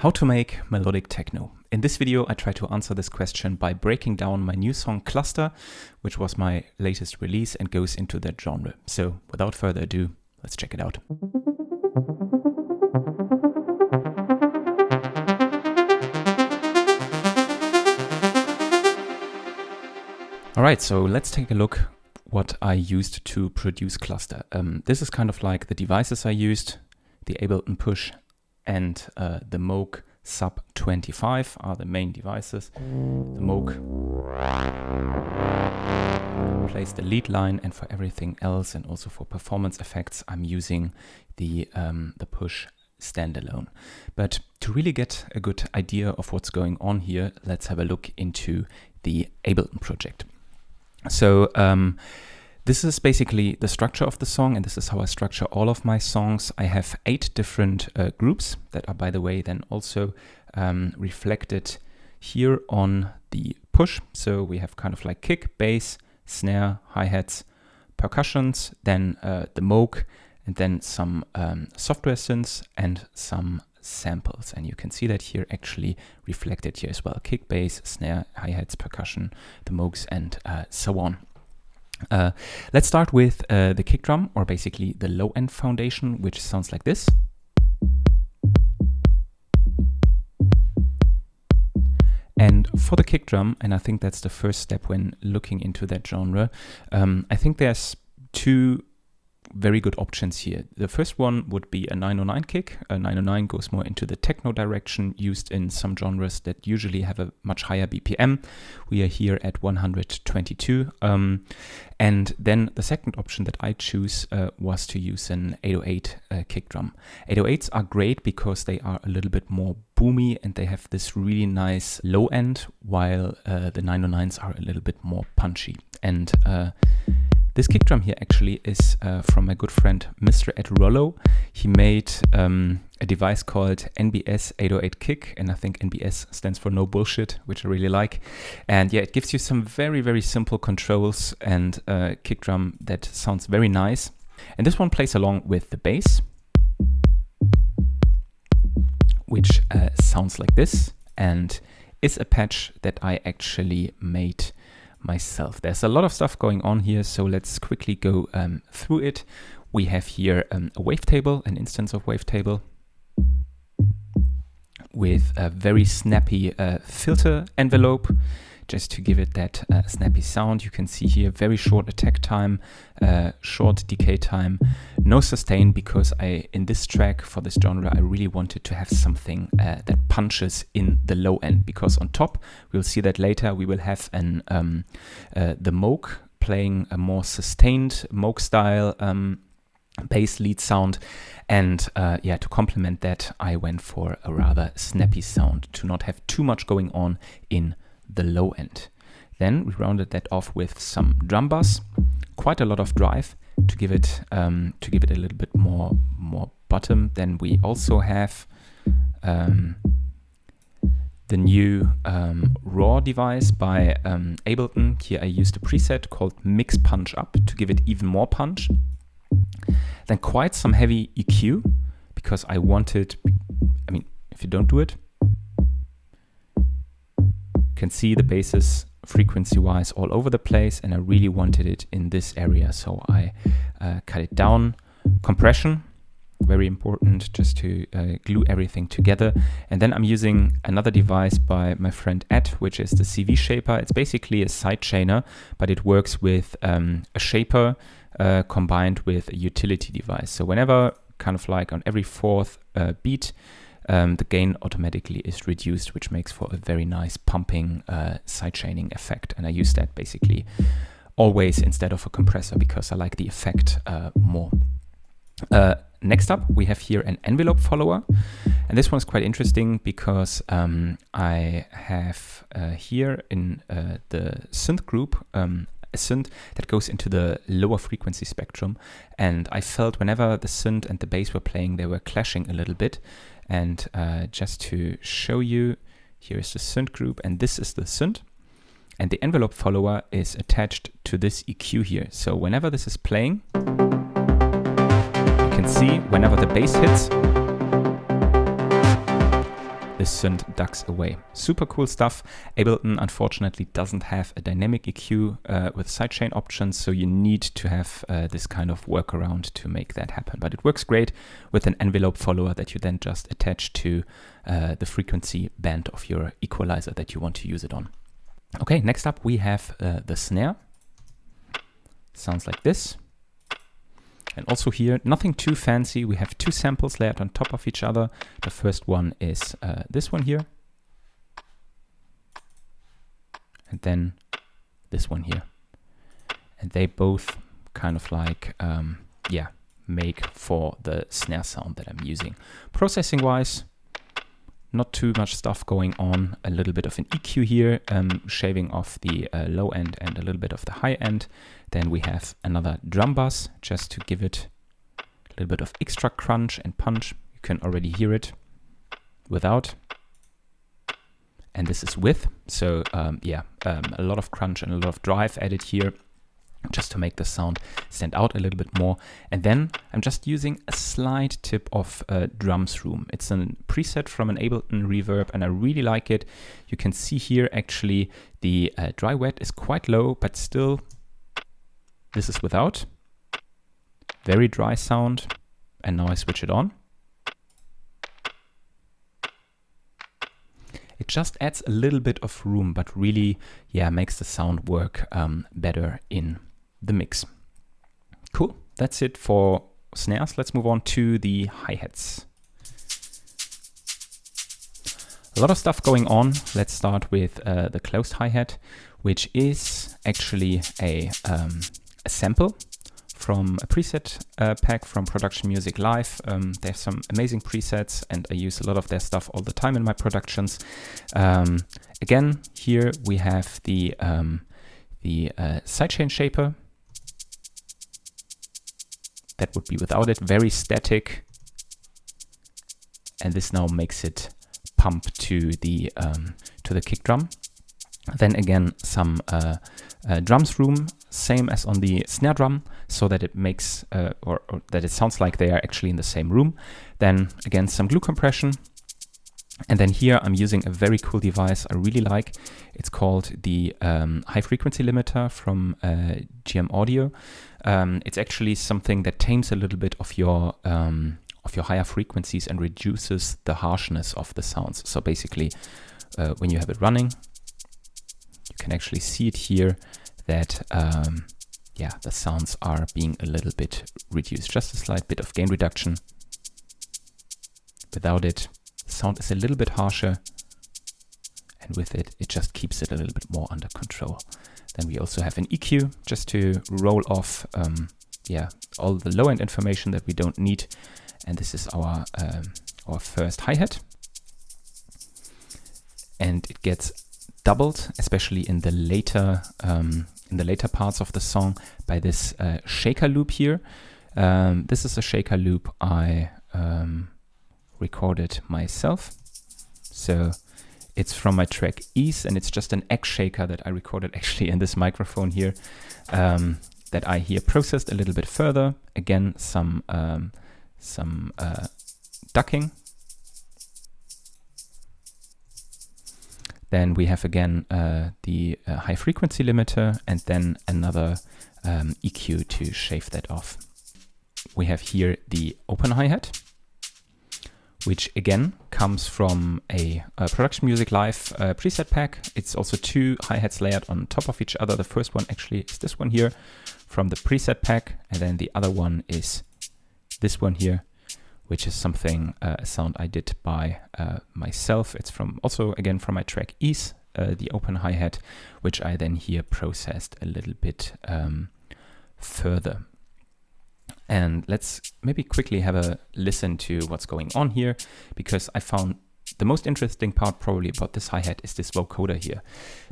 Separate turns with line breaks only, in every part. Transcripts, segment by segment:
How to make melodic techno. In this video, I try to answer this question by breaking down my new song Cluster, which was my latest release and goes into that genre. So without further ado, let's check it out. All right, so let's take a look what I used to produce Cluster. This is kind of like the devices I used, the Ableton Push and the Moog Sub 25 are the main devices. The Moog plays the lead line, and for everything else and also for performance effects, I'm using the Push standalone. But to really get a good idea of what's going on here, let's have a look into the Ableton project. So this is basically the structure of the song, and this is how I structure all of my songs. I have 8 different groups that are, by the way, then also reflected here on the push. So we have kind of like kick, bass, snare, hi-hats, percussions, then the Moog, and then some software synths and some samples. And you can see that here actually reflected here as well. Kick, bass, snare, hi-hats, percussion, the Moogs, and so on. Let's start with the kick drum, or basically the low end foundation, which sounds like this. And for the kick drum, and I think that's the first step when looking into that genre, I think there's 2 very good options here. The first one would be a 909 kick. A 909 goes more into the techno direction, used in some genres that usually have a much higher BPM. We are here at 122. And then the second option that I choose was to use an 808 kick drum. 808s are great because they are a little bit more boomy and they have this really nice low end, while the 909s are a little bit more punchy. And this kick drum here actually is from my good friend Mr. Ed Rollo. He made a device called NBS 808 Kick, and I think NBS stands for no bullshit, which I really like. And yeah, it gives you some very, very simple controls and kick drum that sounds very nice. And this one plays along with the bass, which sounds like this, and is a patch that I actually made myself. There's a lot of stuff going on here, so let's quickly go through it. We have here a wavetable, an instance of wavetable, with a very snappy filter envelope, just to give it that snappy sound. You can see here very short attack time, short decay time, no sustain, because in this track for this genre I really wanted to have something that punches in the low end, because on top, we'll see that later, we will have the Moog playing a more sustained Moog style bass lead sound, and yeah, to complement that I went for a rather snappy sound to not have too much going on in the low end. Then we rounded that off with some drum bass, quite a lot of drive to give it a little bit more bottom. Then we also have the new raw device by Ableton. Here I used a preset called Mix Punch Up to give it even more punch. Then quite some heavy EQ, because I wanted, I mean, if you don't do it, can see the basses frequency-wise all over the place, and I really wanted it in this area, so I cut it down. Compression, very important, just to glue everything together. And then I'm using another device by my friend Ed, which is the CV Shaper. It's basically a sidechainer, but it works with a shaper combined with a utility device. So whenever, kind of like on every 4th beat, the gain automatically is reduced, which makes for a very nice pumping sidechaining effect. And I use that basically always instead of a compressor, because I like the effect more. Next up, we have here an envelope follower. And this one's quite interesting because I have here in the synth group a synth that goes into the lower frequency spectrum. And I felt whenever the synth and the bass were playing, they were clashing a little bit. And just to show you, here is the synth group, and this is the synth. And the envelope follower is attached to this EQ here. So whenever this is playing, you can see whenever the bass hits, the synth ducks away. Super cool stuff. Ableton unfortunately doesn't have a dynamic EQ with sidechain options, so you need to have this kind of workaround to make that happen. But it works great with an envelope follower that you then just attach to the frequency band of your equalizer that you want to use it on. Okay, next up we have the snare. Sounds like this. And also here, nothing too fancy. We have two samples layered on top of each other. The first one is this one here. And then this one here. And they both kind of like, make for the snare sound that I'm using. Processing wise, not too much stuff going on. A little bit of an EQ here, shaving off the low end and a little bit of the high end. Then we have another drum bass just to give it a little bit of extra crunch and punch. You can already hear it without. And this is with. So a lot of crunch and a lot of drive added here, just to make the sound stand out a little bit more. And then I'm just using a slight tip of drums room. It's a preset from an Ableton reverb and I really like it. You can see here actually the dry wet is quite low, but still this is without. Very dry sound. And now I switch it on. It just adds a little bit of room, but really, makes the sound work better in the mix. Cool, that's it for snares. Let's move on to the hi-hats. A lot of stuff going on. Let's start with the closed hi-hat, which is actually a sample from a preset pack from Production Music Live. They have some amazing presets and I use a lot of their stuff all the time in my productions. Again, here we have the sidechain shaper. That would be without it, very static. And this now makes it pump to the kick drum. Then again, some drums room, same as on the snare drum, so that it makes or that it sounds like they are actually in the same room. Then again, some glue compression. And then here I'm using a very cool device I really like. It's called the high frequency limiter from GM Audio. It's actually something that tames a little bit of your higher frequencies and reduces the harshness of the sounds. So basically, when you have it running, you can actually see it here that the sounds are being a little bit reduced. Just a slight bit of gain reduction. Without it, the sound is a little bit harsher, and with it, it just keeps it a little bit more under control. Then we also have an EQ just to roll off all the low-end information that we don't need. And this is our first hi-hat. And it gets doubled, especially in the later parts of the song, by this shaker loop here. This is a shaker loop I recorded myself. So it's from my track Ease, and it's just an egg shaker that I recorded actually in this microphone here, that I here processed a little bit further. Again, some ducking. Then we have again the high frequency limiter, and then another EQ to shave that off. We have here the open hi-hat, which again comes from a Production Music Live preset pack. It's also two hi-hats layered on top of each other. The first one actually is this one here from the preset pack, and then the other one is this one here, which is something, a sound I did by myself. It's from also again from my track Ease, the open hi-hat, which I then here processed a little bit further. And let's maybe quickly have a listen to what's going on here, because I found the most interesting part probably about this hi-hat is this vocoder here.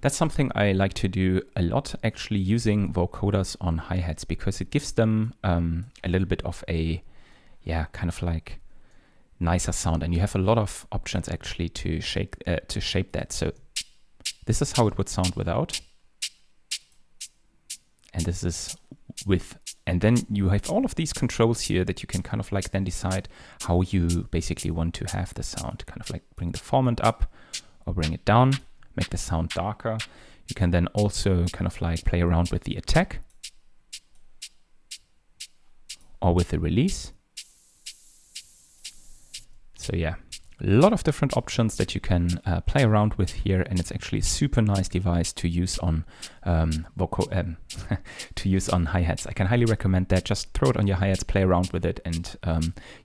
That's something I like to do a lot, actually, using vocoders on hi-hats, because it gives them a little bit of a, kind of like nicer sound, and you have a lot of options actually to shape that. So this is how it would sound without, and this is with And then you have all of these controls here that you can kind of like then decide how you basically want to have the sound. Kind of like bring the formant up or bring it down, make the sound darker. You can then also kind of like play around with the attack or with the release. So yeah, a lot of different options that you can play around with here, and it's actually a super nice device to use on to use on hi-hats. I can highly recommend that. Just throw it on your hi-hats, play around with it, and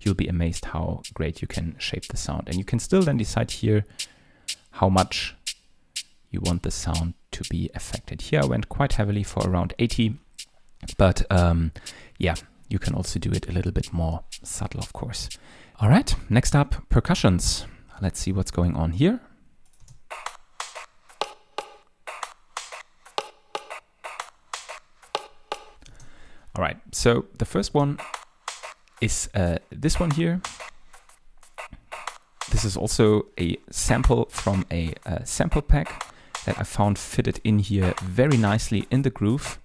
you'll be amazed how great you can shape the sound. And you can still then decide here how much you want the sound to be affected. Here I went quite heavily for around 80, but yeah, you can also do it a little bit more subtle, of course. All right, next up, percussions. Let's see what's going on here. All right, so the first one is this one here. This is also a sample from a sample pack that I found fitted in here very nicely in the groove.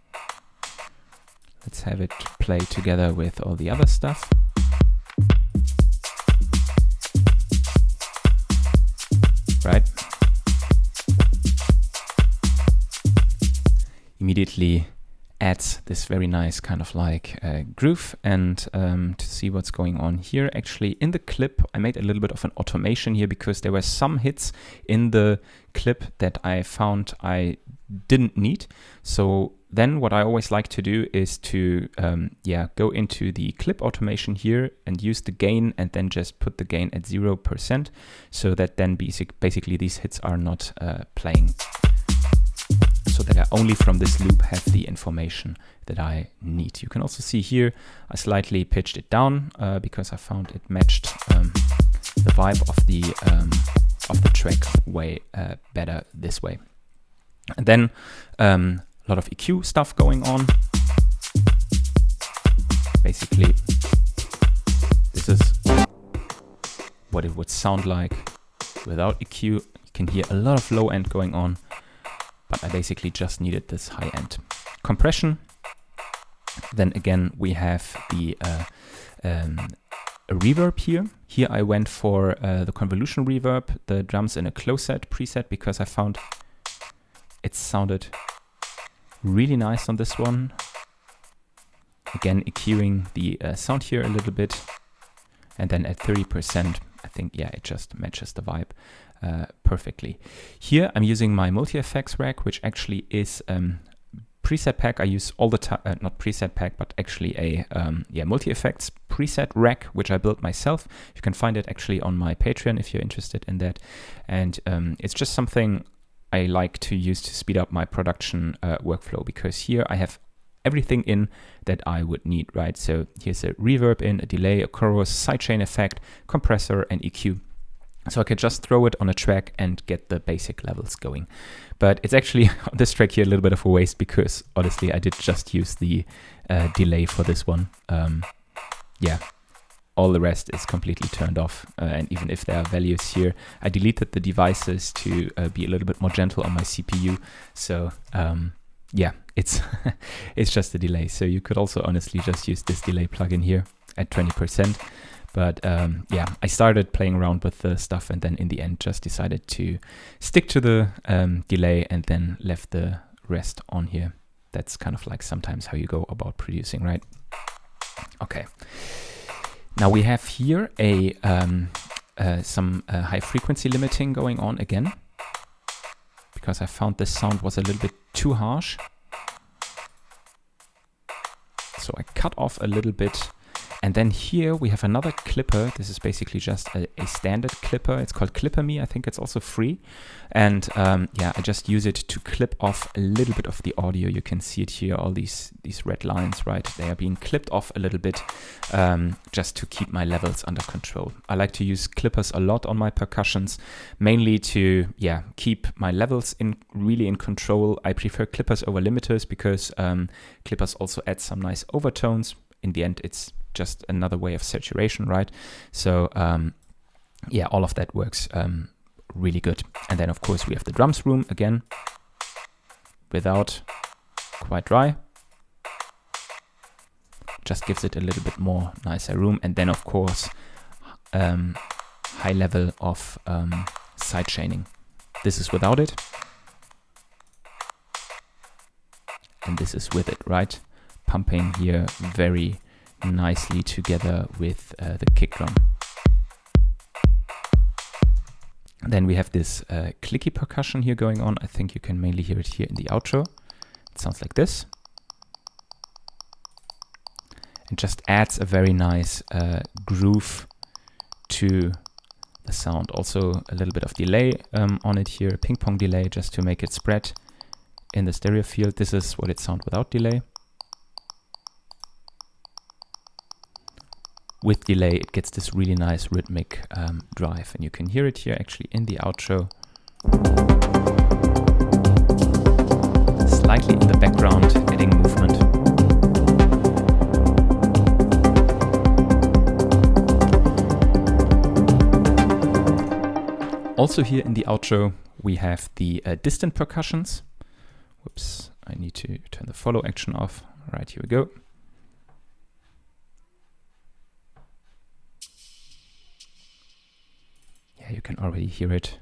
Let's have it play together with all the other stuff. Right. Immediately adds this very nice kind of like groove. And to see what's going on here, actually in the clip, I made a little bit of an automation here because there were some hits in the clip that I found I didn't need. So then what I always like to do is to go into the clip automation here and use the gain, and then just put the gain at 0%, so that then basically these hits are not playing, so that I only from this loop have the information that I need. You can also see here I slightly pitched it down because I found it matched the vibe of the track way better this way. And then a lot of EQ stuff going on. Basically, this is what it would sound like without EQ. You can hear a lot of low end going on, but I basically just needed this high end. Compression. Then again, we have the a reverb here. Here I went for the convolution reverb, the drums in a close set preset, because I found it sounded really nice on this one. Again, EQing the sound here a little bit. And then at 30%, I think, yeah, it just matches the vibe perfectly. Here I'm using my multi-effects rack, which actually is preset pack I use all the time, not preset pack, but actually a multi-effects preset rack, which I built myself. You can find it actually on my Patreon if you're interested in that. And it's just something I like to use to speed up my production workflow, because here I have everything in that I would need, right? So here's a reverb in, a delay, a chorus, sidechain effect, compressor, and EQ. So I could just throw it on a track and get the basic levels going. But it's actually on this track here a little bit of a waste, because honestly I did just use the delay for this one. All the rest is completely turned off, and even if there are values here, I deleted the devices to be a little bit more gentle on my CPU. So it's it's just a delay. So you could also honestly just use this delay plugin here at 20%. But I started playing around with the stuff, and then in the end just decided to stick to the delay and then left the rest on here. That's kind of like sometimes how you go about producing, right? Okay. Now we have here some high frequency limiting going on again, because I found this sound was a little bit too harsh. So I cut off a little bit. And then here we have another clipper. This is basically just a standard clipper. It's called Clipper Me. I think it's also free. And I just use it to clip off a little bit of the audio. You can see it here, all these red lines, right? They are being clipped off a little bit just to keep my levels under control. I like to use clippers a lot on my percussions, mainly to keep my levels really in control. I prefer clippers over limiters because clippers also add some nice overtones. In the end, it's just another way of saturation, right? So all of that works really good. And then of course we have the drums room again, without quite dry. just gives it a little bit more nicer room. And then of course, high level of side chaining. This is without it. And this is with it, right? Pumping here very nicely together with the kick drum. Then we have this clicky percussion here going on. I think you can mainly hear it here in the outro. It sounds like this. And just adds a very nice groove to the sound. Also a little bit of delay on it here, ping pong delay, just to make it spread in the stereo field. This is what it sounds without delay. With delay, it gets this really nice rhythmic drive, and you can hear it here actually in the outro. Slightly in the background, adding movement. Also here in the outro, we have the distant percussions. Whoops, I need to turn the follow action off. All right, here we go. You can already hear it.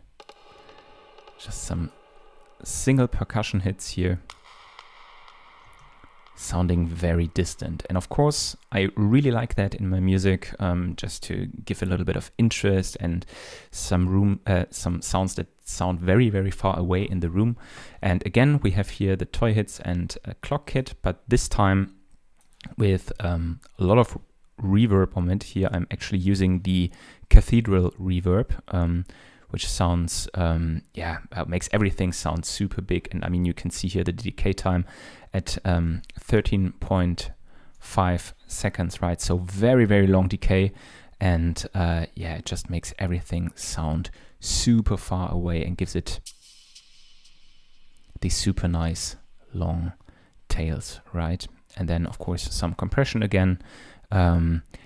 Just some single percussion hits here, sounding very distant. And of course, I really like that in my music, just to give a little bit of interest and some room, some sounds that sound very, very far away in the room. And again, we have here the toy hits and a clock kit, but this time with a lot of reverb on it. Here I'm actually using the Cathedral reverb, which sounds, makes everything sound super big. And I mean, you can see here the decay time at 13.5 seconds, right? So very, very long decay. And it just makes everything sound super far away and gives it these super nice long tails, right? And then of course some compression again.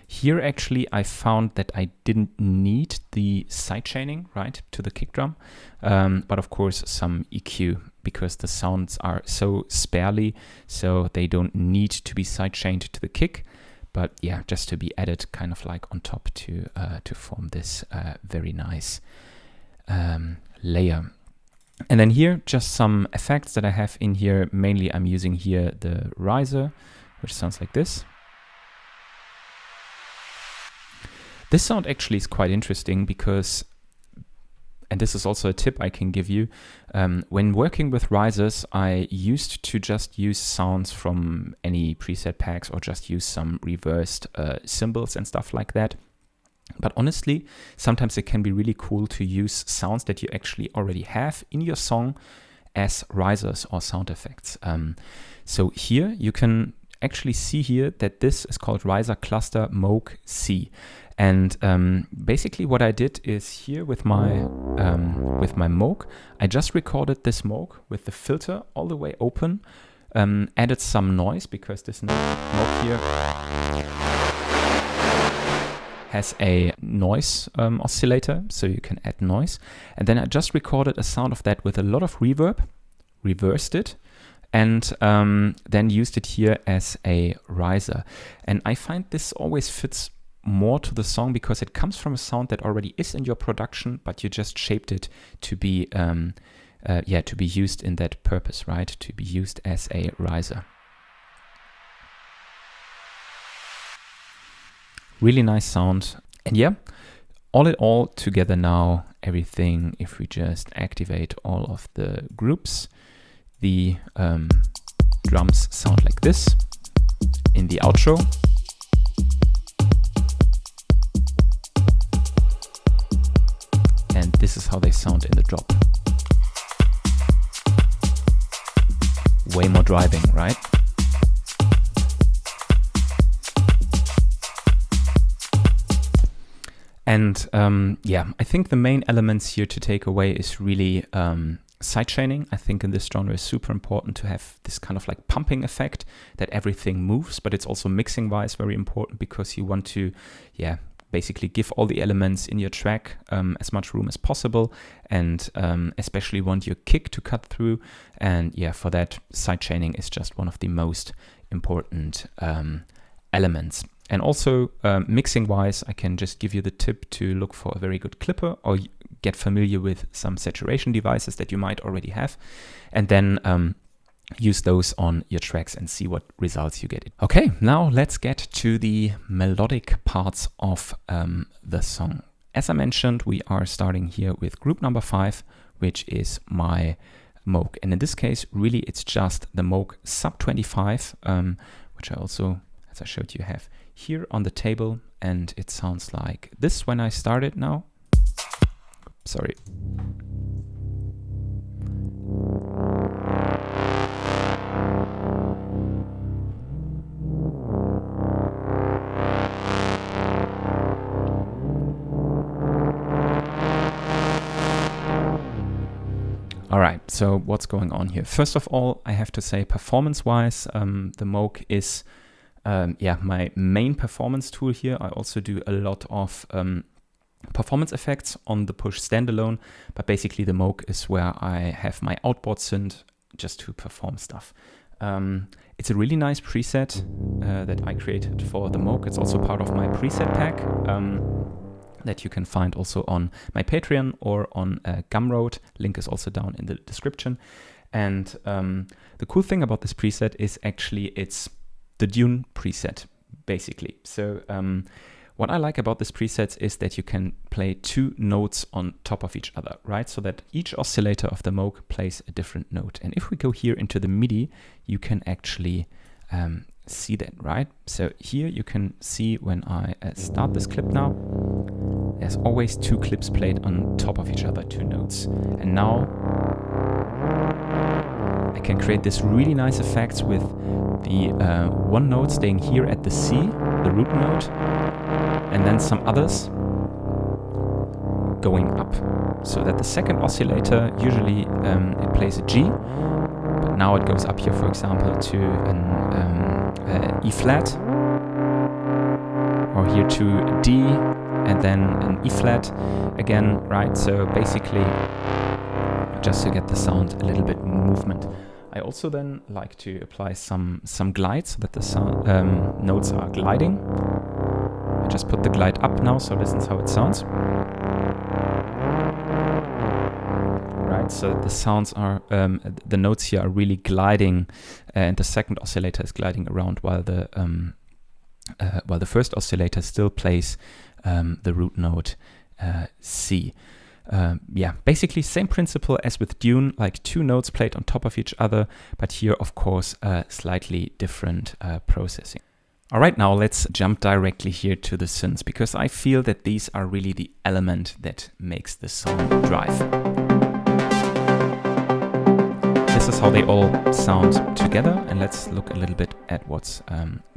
Here actually I found that I didn't need the side chaining, right, to the kick drum, but of course some EQ, because the sounds are so sparely, so they don't need to be side chained to the kick, but yeah, just to be added kind of like on top to form this very nice layer. And then here just some effects that I have in here. Mainly I'm using here the riser, which sounds like this. This sound actually is quite interesting because, and this is also a tip I can give you, when working with risers, I used to just use sounds from any preset packs or just use some reversed cymbals and stuff like that. But honestly, sometimes it can be really cool to use sounds that you actually already have in your song as risers or sound effects. So here you can actually see here that this is called Riser Cluster Moog C. And basically what I did is here with my Moog, I just recorded this Moog with the filter all the way open, added some noise because this Moog here has a noise oscillator, so you can add noise. And then I just recorded a sound of that with a lot of reverb, reversed it, and then used it here as a riser. And I find this always fits more to the song because it comes from a sound that already is in your production, but you just shaped it to be to be used in that purpose, right? To be used as a riser. Really nice sound. And yeah, all in all together now, everything, if we just activate all of the groups, the drums sound like this in the outro. And this is how they sound in the drop. Way more driving, right? And I think the main elements here to take away is really side chaining. I think in this genre is super important to have this kind of like pumping effect that everything moves, but it's also mixing wise very important because you want to, basically give all the elements in your track as much room as possible, and especially want your kick to cut through. And for that, side chaining is just one of the most important elements. And also mixing wise, I can just give you the tip to look for a very good clipper or get familiar with some saturation devices that you might already have, and then use those on your tracks and see what results you get. Okay, now let's get to the melodic parts of the song. As I mentioned, we are starting here with group number 5, which is my Moog. And in this case, really it's just the Moog Sub 25, which I also, as I showed you, have here on the table. And it sounds like this when I start it now. Sorry. All right, so what's going on here? First of all, I have to say performance-wise, the Moog is my main performance tool here. I also do a lot of performance effects on the Push standalone, but basically the Moog is where I have my outboard synth just to perform stuff. It's a really nice preset that I created for the Moog. It's also part of my preset pack that you can find also on my Patreon or on Gumroad. Link is also down in the description. And the cool thing about this preset is actually it's the Dune preset, basically. So what I like about this preset is that you can play 2 notes on top of each other, right? So that each oscillator of the Moog plays a different note. And if we go here into the MIDI, you can actually see that, right? So here you can see when I start this clip now, there's always 2 clips played on top of each other, 2 notes. And now I can create this really nice effects with the one note staying here at the C, the root note, and then some others going up. So that the second oscillator, usually it plays a G, but now it goes up here, for example, to an E flat, or here to a D, and then an E flat again, right? So basically, just to get the sound a little bit movement. I also then like to apply some glide so that the sound, notes are gliding. I just put the glide up now, so listen how it sounds. Right, so the sounds are, the notes here are really gliding, and the second oscillator is gliding around while the first oscillator still plays the root note C. Basically same principle as with Dune, like 2 notes played on top of each other, but here of course slightly different processing. All right, now let's jump directly here to the synths, because I feel that these are really the element that makes the song drive. This is how they all sound together, and let's look a little bit at what's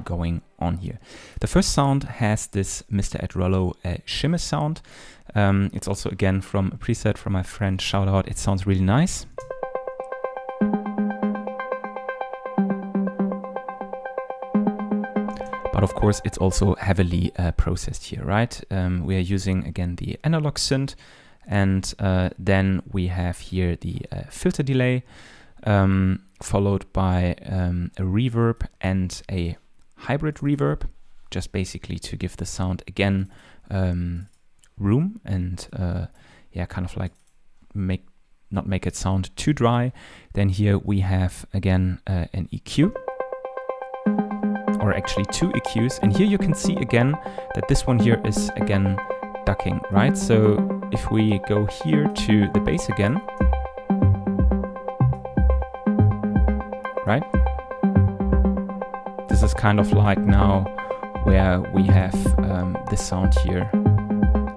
going on here. The first sound has this Mr. Ed Rollo shimmer sound. It's also again from a preset from my friend, shout out, it sounds really nice. But of course it's also heavily processed here, right? We are using again the analog synth, and then we have here the filter delay, followed by a reverb and a hybrid reverb, just basically to give the sound again room and kind of like not make it sound too dry. Then here we have again an EQ, or actually 2 EQs, and here you can see again that this one here is again ducking, right? So if we go here to the bass again, right? This is kind of like now where we have this sound here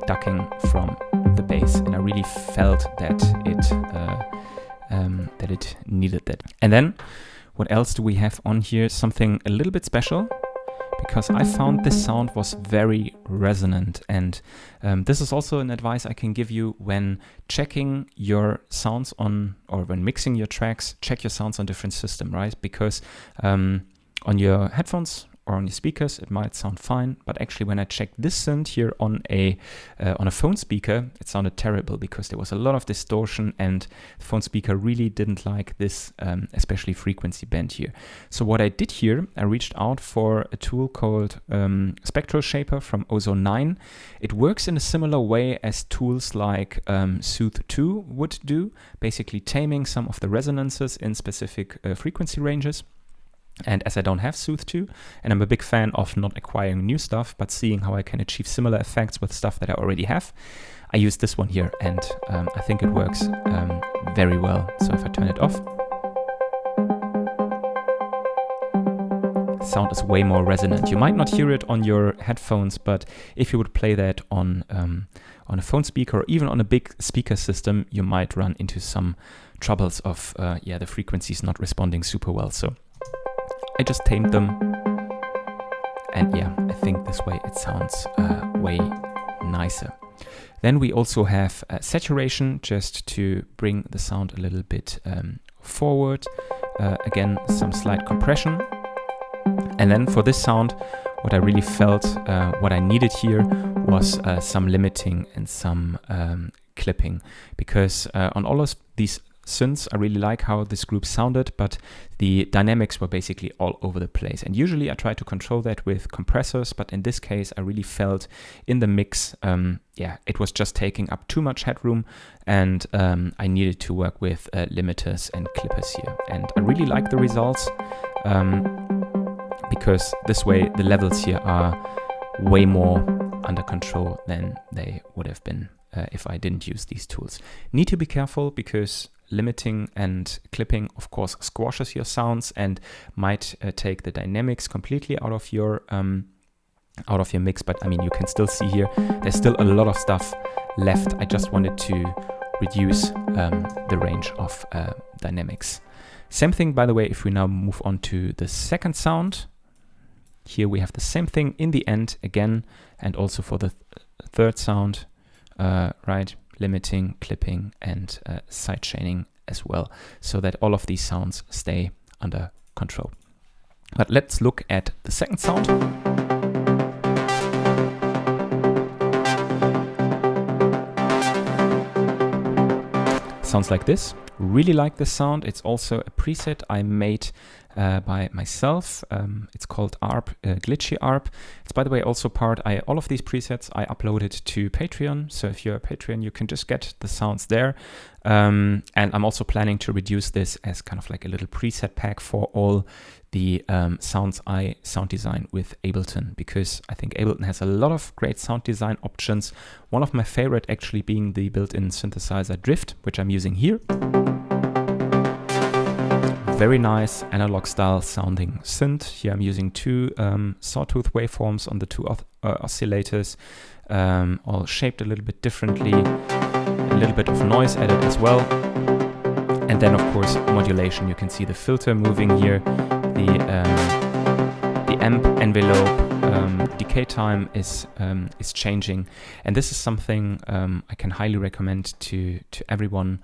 ducking from the bass, and I really felt that it needed that. And then what else do we have on here? Something a little bit special, because I found this sound was very resonant, and this is also an advice I can give you when checking your sounds on, or when mixing your tracks, check your sounds on different system, right? Because on your headphones or on your speakers, it might sound fine, but actually when I checked this synth here on a phone speaker, it sounded terrible because there was a lot of distortion, and the phone speaker really didn't like this, especially frequency band here. So what I did here, I reached out for a tool called Spectral Shaper from Ozone 9. It works in a similar way as tools like Soothe 2 would do, basically taming some of the resonances in specific frequency ranges. And as I don't have Soothe 2, and I'm a big fan of not acquiring new stuff, but seeing how I can achieve similar effects with stuff that I already have, I use this one here, and I think it works very well. So if I turn it off, sound is way more resonant. You might not hear it on your headphones, but if you would play that on a phone speaker or even on a big speaker system, you might run into some troubles of the frequencies not responding super well. So I just tamed them, and yeah, I think this way it sounds way nicer. Then we also have saturation, just to bring the sound a little bit forward. Again, some slight compression. And then for this sound, what I really felt, what I needed here was some limiting and some clipping, because on all of these synths, I really like how this group sounded, but the dynamics were basically all over the place. And usually I try to control that with compressors, but in this case, I really felt in the mix, it was just taking up too much headroom, and I needed to work with limiters and clippers here. And I really like the results, because this way the levels here are way more under control than they would have been if I didn't use these tools. Need to be careful, because limiting and clipping, of course, squashes your sounds and might take the dynamics completely out of your mix. But I mean, you can still see here, there's still a lot of stuff left. I just wanted to reduce the range of dynamics. Same thing, by the way, if we now move on to the second sound. Here we have the same thing in the end again, and also for the third sound, right? Limiting, clipping, and sidechaining as well, so that all of these sounds stay under control. But let's look at the second sound. Sounds like this. Really like this sound. It's also a preset I made by myself. It's called Glitchy Arp. It's, by the way, also all of these presets I uploaded to Patreon. So if you're a Patreon, you can just get the sounds there. And I'm also planning to reduce this as kind of like a little preset pack for all the sounds I sound design with Ableton, because I think Ableton has a lot of great sound design options. One of my favorite actually being the built-in synthesizer Drift, which I'm using here. Very nice analog style sounding synth. Here I'm using two sawtooth waveforms on the two oscillators, all shaped a little bit differently, a little bit of noise added as well. And then of course modulation. You can see the filter moving here, the amp envelope, decay time is changing, and this is something I can highly recommend to everyone.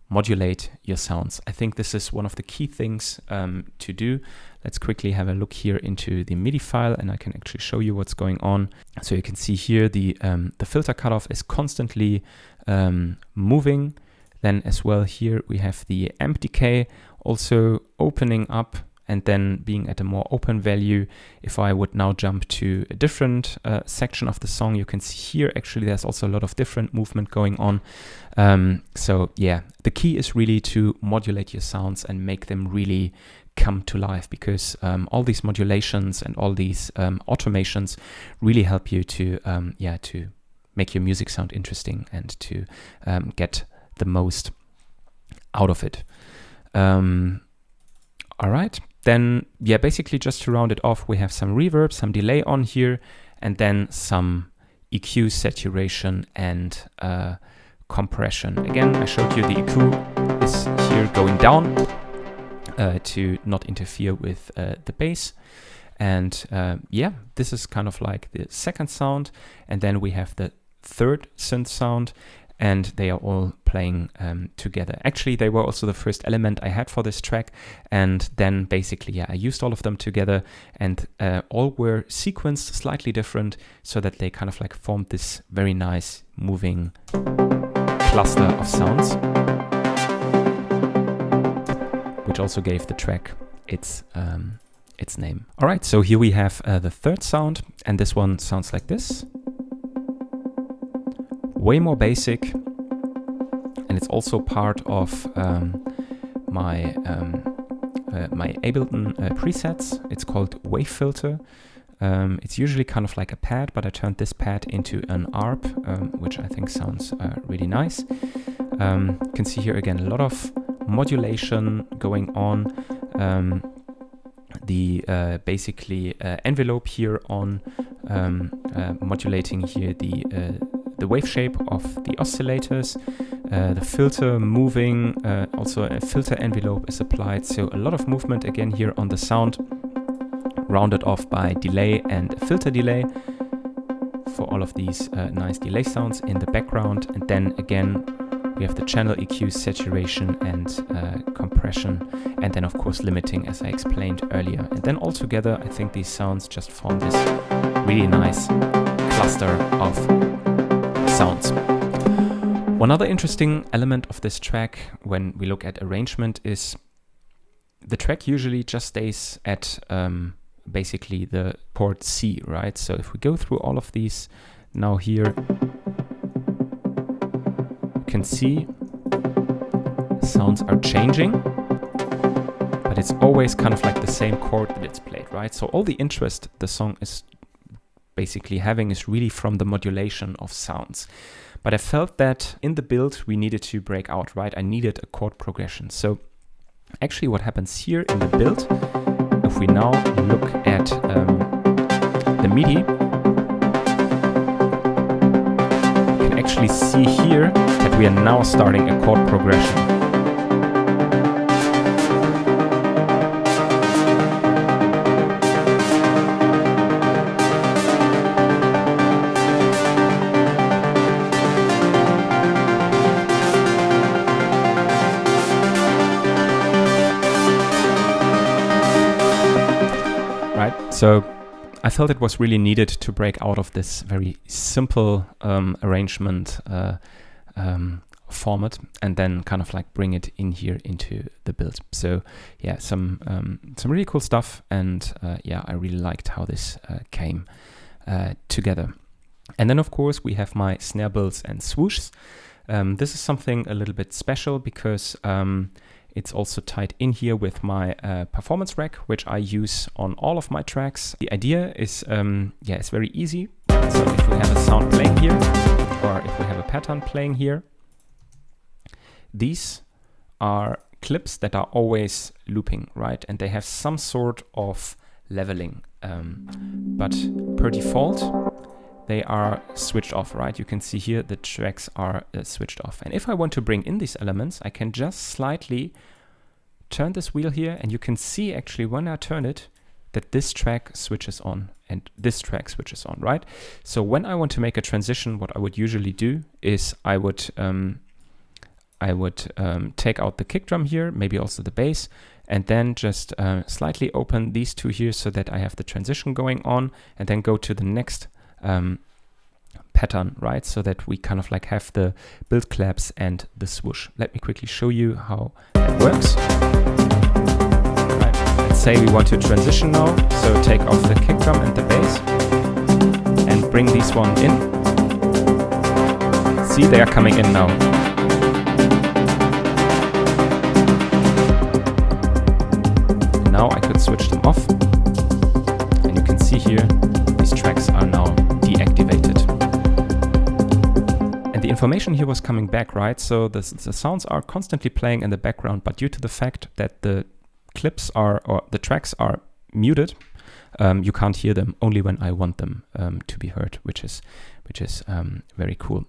Modulate your sounds. I think this is one of the key things to do. Let's quickly have a look here into the MIDI file, and I can actually show you what's going on. So you can see here the filter cutoff is constantly moving. Then as well here we have the amp decay also opening up and then being at a more open value. If I would now jump to a different section of the song, you can see here actually there's also a lot of different movement going on. So yeah, the key is really to modulate your sounds and make them really come to life, because all these modulations and all these automations really help you to make your music sound interesting and to get the most out of it. All right. Then, yeah, basically just to round it off, we have some reverb, some delay on here, and then some EQ, saturation, and compression. Again, I showed you the EQ is here going down to not interfere with the bass. And yeah, this is kind of like the second sound. And then we have the third synth sound. and they are all playing together. Actually, they were also the first element I had for this track, and then basically, yeah, I used all of them together, and all were sequenced slightly different so that they kind of like formed this very nice moving cluster of sounds, which also gave the track its name. All right, so here we have the third sound, and this one sounds like this. Way more basic, and it's also part of my Ableton presets. It's called Wave Filter. It's usually kind of like a pad, but I turned this pad into an ARP, which I think sounds really nice. You can see here again a lot of modulation going on. The basically envelope here on modulating here the wave shape of the oscillators, the filter moving, also a filter envelope is applied, so a lot of movement again here on the sound, rounded off by delay and filter delay for all of these nice delay sounds in the background. And then again we have the channel EQ, saturation and compression, and then of course limiting, as I explained earlier. And then all together I think these sounds just form this really nice cluster of sounds. One other interesting element of this track when we look at arrangement is the track usually just stays at basically the chord C, right? So if we go through all of these now here, you can see sounds are changing, but it's always kind of like the same chord that it's played, right? So all the interest the song is basically having is really from the modulation of sounds. But I felt that in the build we needed to break out, right? I needed a chord progression. So actually what happens here in the build, if we now look at the MIDI, you can actually see here that we are now starting a chord progression. So I felt it was really needed to break out of this very simple arrangement format and then kind of like bring it in here into the build. So yeah, some really cool stuff, and yeah, I really liked how this came together. And then of course we have my snare builds and swooshs. This is something a little bit special because it's also tied in here with my performance rack, which I use on all of my tracks. The idea is, yeah, it's very easy. So if we have a sound playing here, or if we have a pattern playing here, these are clips that are always looping, right? And they have some sort of leveling. But per default, they are switched off, right? You can see here the tracks are switched off. And if I want to bring in these elements, I can just slightly turn this wheel here, and you can see actually when I turn it that this track switches on and this track switches on, right? So when I want to make a transition, what I would usually do is I would take out the kick drum here, maybe also the bass, and then just slightly open these two here so that I have the transition going on, and then go to the next pattern, right? So that we kind of like have the build claps and the swoosh. Let me quickly show you how that works. Right. Let's say we want to transition now, so take off the kick drum and the bass and bring these one in. See, they are coming in now. Now I could switch them off, and you can see here these tracks are now deactivated. And the information here was coming back, right? So the sounds are constantly playing in the background, but due to the fact that the clips are, or the tracks are muted, you can't hear them only when I want them to be heard, which is very cool.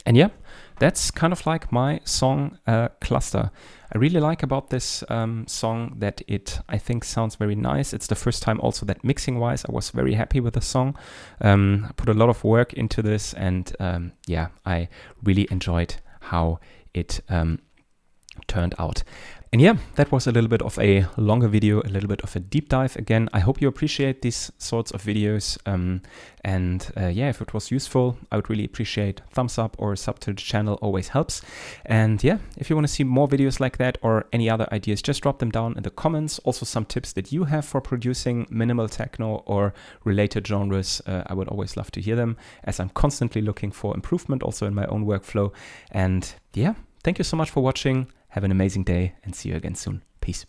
And yeah, that's kind of like my song cluster. I really like about this song that it, I think, sounds very nice. It's the first time also that mixing-wise I was very happy with the song. I put a lot of work into this, and yeah, I really enjoyed how it turned out. And yeah, that was a little bit of a longer video, a little bit of a deep dive again. I hope you appreciate these sorts of videos. Yeah, if it was useful, I would really appreciate thumbs up or a sub to the channel, always helps. And yeah, if you want to see more videos like that or any other ideas, just drop them down in the comments. Also some tips that you have for producing minimal techno or related genres. I would always love to hear them, as I'm constantly looking for improvement also in my own workflow. And yeah, thank you so much for watching. Have an amazing day and see you again soon. Peace.